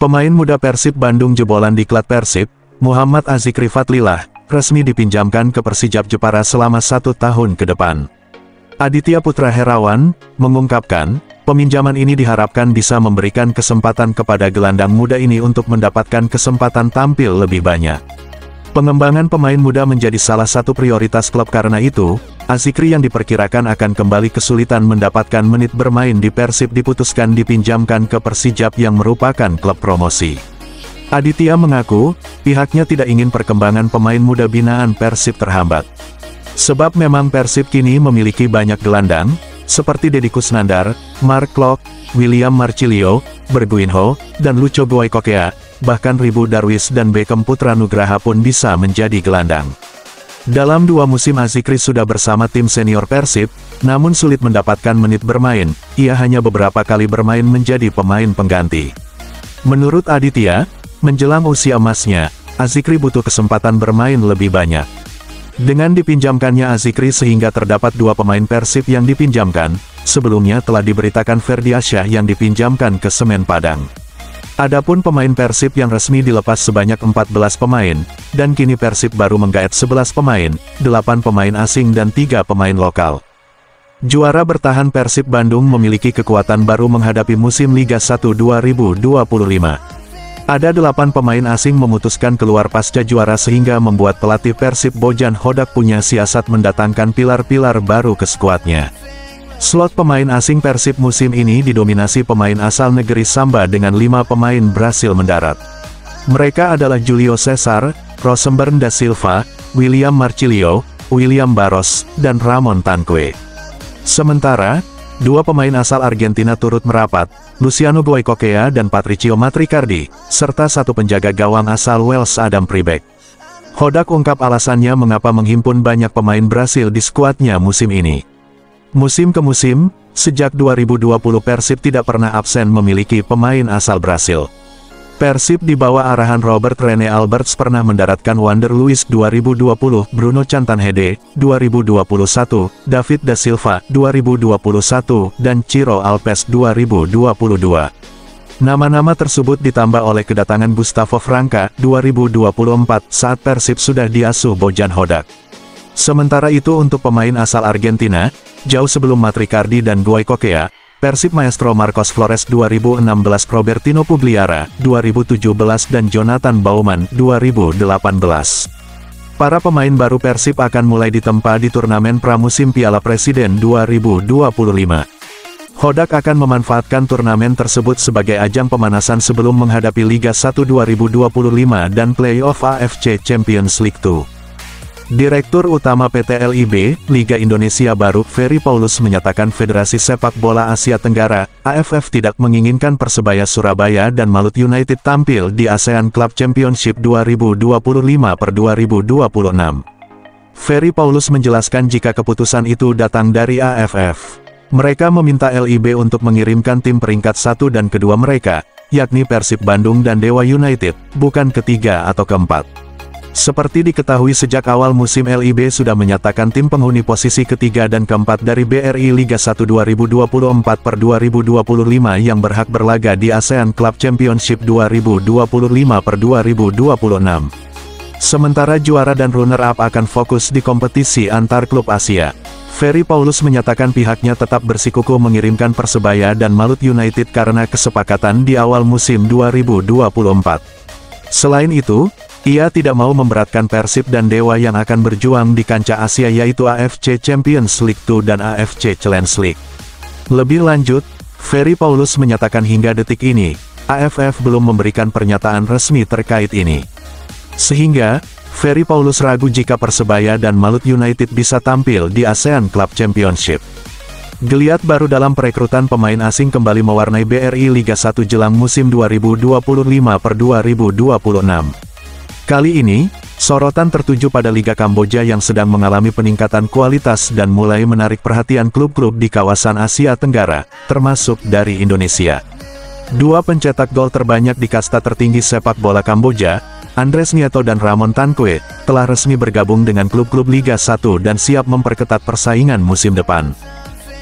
Pemain muda Persib Bandung jebolan diklat Persib, Muhammad Azikri Fadlillah, resmi dipinjamkan ke Persijap Jepara selama 1 tahun ke depan. Aditya Putra Herawan mengungkapkan, peminjaman ini diharapkan bisa memberikan kesempatan kepada gelandang muda ini untuk mendapatkan kesempatan tampil lebih banyak. Pengembangan pemain muda menjadi salah satu prioritas klub, karena itu, Azikri yang diperkirakan akan kembali kesulitan mendapatkan menit bermain di Persib diputuskan dipinjamkan ke Persijap yang merupakan klub promosi. Aditya mengaku, pihaknya tidak ingin perkembangan pemain muda binaan Persib terhambat. Sebab memang Persib kini memiliki banyak gelandang, seperti Deddy Kusnandar, Mark Klok, William Marcilio, Berguinho, dan Lucho Goikokea, bahkan Ribu Darwis dan Beckham Putra Nugraha pun bisa menjadi gelandang. Dalam 2 musim Azikri sudah bersama tim senior Persib, namun sulit mendapatkan menit bermain, ia hanya beberapa kali bermain menjadi pemain pengganti. Menurut Aditya, menjelang usia emasnya, Azikri butuh kesempatan bermain lebih banyak. Dengan dipinjamkannya Azikri sehingga terdapat 2 pemain Persib yang dipinjamkan, sebelumnya telah diberitakan Ferdiansyah yang dipinjamkan ke Semen Padang. Adapun pemain Persib yang resmi dilepas sebanyak 14 pemain, dan kini Persib baru menggaet 11 pemain, 8 pemain asing dan 3 pemain lokal. Juara bertahan Persib Bandung memiliki kekuatan baru menghadapi musim Liga 1 2025. Ada 8 pemain asing memutuskan keluar pasca juara sehingga membuat pelatih Persib Bojan Hodak punya siasat mendatangkan pilar-pilar baru ke skuadnya. Slot pemain asing Persib musim ini didominasi pemain asal negeri Samba dengan 5 pemain berhasil mendarat. Mereka adalah Julio Cesar, Rosemberg da Silva, William Marcilio, William Barros, dan Ramon Tanque. Sementara, 2 pemain asal Argentina turut merapat, Luciano Goikokea dan Patricio Matricardi, serta 1 penjaga gawang asal Wales Adam Pribek. Hodak ungkap alasannya mengapa menghimpun banyak pemain Brasil di skuadnya musim ini. Musim ke musim, sejak 2020 Persib tidak pernah absen memiliki pemain asal Brasil. Persib di bawah arahan Robert Rene Alberts pernah mendaratkan Wander Luiz 2020, Bruno Cantanhede 2021, David da Silva 2021, dan Ciro Alves 2022. Nama-nama tersebut ditambah oleh kedatangan Gustavo Franca 2024 saat Persib sudah diasuh Bojan Hodak. Sementara itu untuk pemain asal Argentina, jauh sebelum Matricardi dan Goikokea, Persib maestro Marcos Flores 2016, Robertino Pugliara 2017 dan Jonathan Baumann 2018. Para pemain baru Persib akan mulai ditempa di turnamen pramusim Piala Presiden 2025. Hodak akan memanfaatkan turnamen tersebut sebagai ajang pemanasan sebelum menghadapi Liga 1 2025 dan Playoff AFC Champions League 2. Direktur Utama PT LIB, Liga Indonesia Baru, Ferry Paulus menyatakan Federasi Sepak Bola Asia Tenggara, AFF tidak menginginkan Persebaya Surabaya dan Malut United tampil di ASEAN Club Championship 2025-2026. Ferry Paulus menjelaskan jika keputusan itu datang dari AFF. Mereka meminta LIB untuk mengirimkan tim peringkat 1 dan kedua mereka, yakni Persib Bandung dan Dewa United, bukan ketiga atau keempat. Seperti diketahui sejak awal musim LIB sudah menyatakan tim penghuni posisi ketiga dan keempat dari BRI Liga 1 2024-2025 yang berhak berlaga di ASEAN Club Championship 2025-2026. Sementara juara dan runner-up akan fokus di kompetisi antar klub Asia. Ferry Paulus menyatakan pihaknya tetap bersikukuh mengirimkan Persebaya dan Malut United karena kesepakatan di awal musim 2024. Selain itu, ia tidak mau memberatkan Persib dan Dewa yang akan berjuang di kancah Asia yaitu AFC Champions League 2 dan AFC Challenge League. Lebih lanjut, Ferry Paulus menyatakan hingga detik ini, AFF belum memberikan pernyataan resmi terkait ini. Sehingga, Ferry Paulus ragu jika Persebaya dan Malut United bisa tampil di ASEAN Club Championship. Geliat baru dalam perekrutan pemain asing kembali mewarnai BRI Liga 1 jelang musim 2025-2026. Kali ini, sorotan tertuju pada Liga Kamboja yang sedang mengalami peningkatan kualitas dan mulai menarik perhatian klub-klub di kawasan Asia Tenggara, termasuk dari Indonesia. 2 pencetak gol terbanyak di kasta tertinggi sepak bola Kamboja, Andres Nieto dan Ramon Tanque, telah resmi bergabung dengan klub-klub Liga 1 dan siap memperketat persaingan musim depan.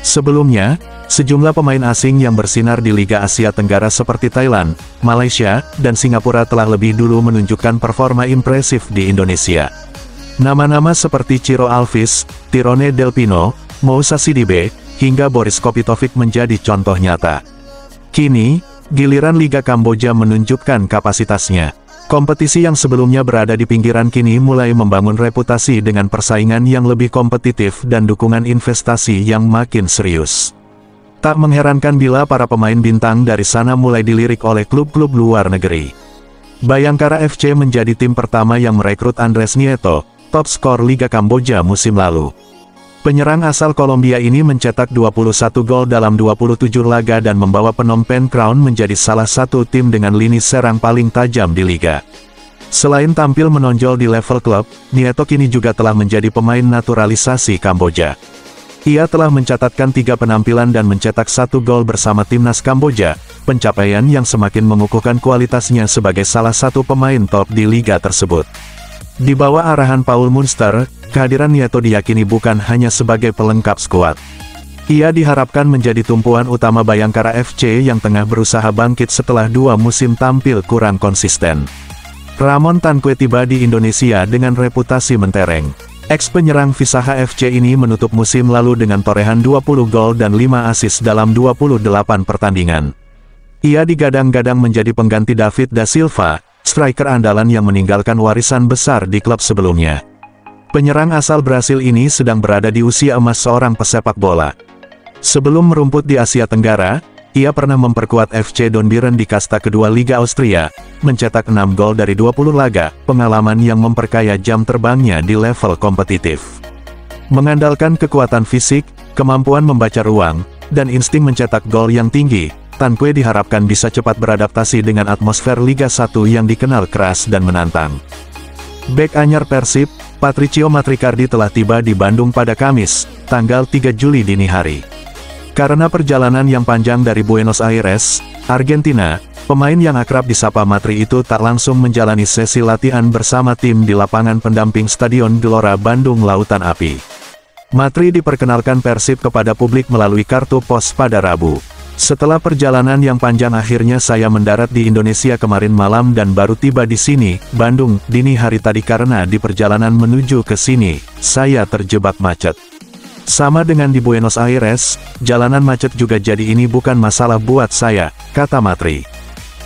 Sebelumnya, Sejumlah pemain asing yang bersinar di Liga Asia Tenggara seperti Thailand, Malaysia, dan Singapura telah lebih dulu menunjukkan performa impresif di Indonesia. Nama-nama seperti Ciro Alvis, Tirone Del Pino, Moussa Sidibe, hingga Boris Kopitovic menjadi contoh nyata. Kini, giliran Liga Kamboja menunjukkan kapasitasnya. Kompetisi yang sebelumnya berada di pinggiran kini mulai membangun reputasi dengan persaingan yang lebih kompetitif dan dukungan investasi yang makin serius. Tak mengherankan bila para pemain bintang dari sana mulai dilirik oleh klub-klub luar negeri. Bayangkara FC menjadi tim pertama yang merekrut Andres Nieto, top skor Liga Kamboja musim lalu. Penyerang asal Kolombia ini mencetak 21 gol dalam 27 laga dan membawa Phnom Penh Crown menjadi salah satu tim dengan lini serang paling tajam di liga. Selain tampil menonjol di level klub, Nieto kini juga telah menjadi pemain naturalisasi Kamboja. Ia telah mencatatkan 3 penampilan dan mencetak 1 gol bersama timnas Kamboja, pencapaian yang semakin mengukuhkan kualitasnya sebagai salah satu pemain top di liga tersebut. Di bawah arahan Paul Munster, kehadiran Nieto diyakini bukan hanya sebagai pelengkap skuad. Ia diharapkan menjadi tumpuan utama Bayangkara FC yang tengah berusaha bangkit setelah 2 musim tampil kurang konsisten. Ramon Tanque tiba di Indonesia dengan reputasi mentereng. Ex-penyerang Visaha FC ini menutup musim lalu dengan torehan 20 gol dan 5 assist dalam 28 pertandingan. Ia digadang-gadang menjadi pengganti David da Silva, striker andalan yang meninggalkan warisan besar di klub sebelumnya. Penyerang asal Brasil ini sedang berada di usia emas seorang pesepak bola. Sebelum merumput di Asia Tenggara, ia pernah memperkuat FC Donbiren di kasta kedua Liga Austria, mencetak 6 gol dari 20 laga, pengalaman yang memperkaya jam terbangnya di level kompetitif. Mengandalkan kekuatan fisik, kemampuan membaca ruang, dan insting mencetak gol yang tinggi, Tanque diharapkan bisa cepat beradaptasi dengan atmosfer Liga 1 yang dikenal keras dan menantang. Bek anyar Persib, Patricio Matricardi telah tiba di Bandung pada Kamis, tanggal 3 Juli dini hari. Karena perjalanan yang panjang dari Buenos Aires, Argentina, pemain yang akrab disapa Matri itu tak langsung menjalani sesi latihan bersama tim di lapangan pendamping Stadion Gelora Bandung Lautan Api. Matri diperkenalkan Persib kepada publik melalui kartu pos pada Rabu. Setelah perjalanan yang panjang akhirnya saya mendarat di Indonesia kemarin malam dan baru tiba di sini, Bandung, dini hari tadi karena di perjalanan menuju ke sini, saya terjebak macet. Sama dengan di Buenos Aires, jalanan macet juga jadi ini bukan masalah buat saya, kata Matri.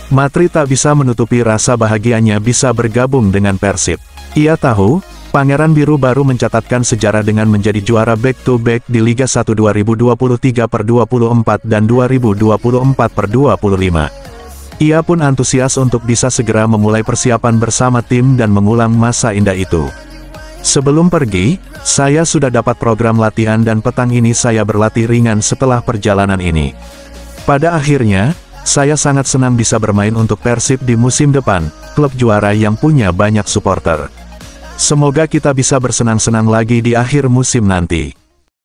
Matri tak bisa menutupi rasa bahagianya bisa bergabung dengan Persib. Ia tahu, Pangeran Biru baru mencatatkan sejarah dengan menjadi juara back-to-back di Liga 1 2023/24 dan 2024/25. Ia pun antusias untuk bisa segera memulai persiapan bersama tim dan mengulang masa indah itu. Sebelum pergi, saya sudah dapat program latihan dan petang ini saya berlatih ringan setelah perjalanan ini. Pada akhirnya, saya sangat senang bisa bermain untuk Persib di musim depan, klub juara yang punya banyak supporter. Semoga kita bisa bersenang-senang lagi di akhir musim nanti.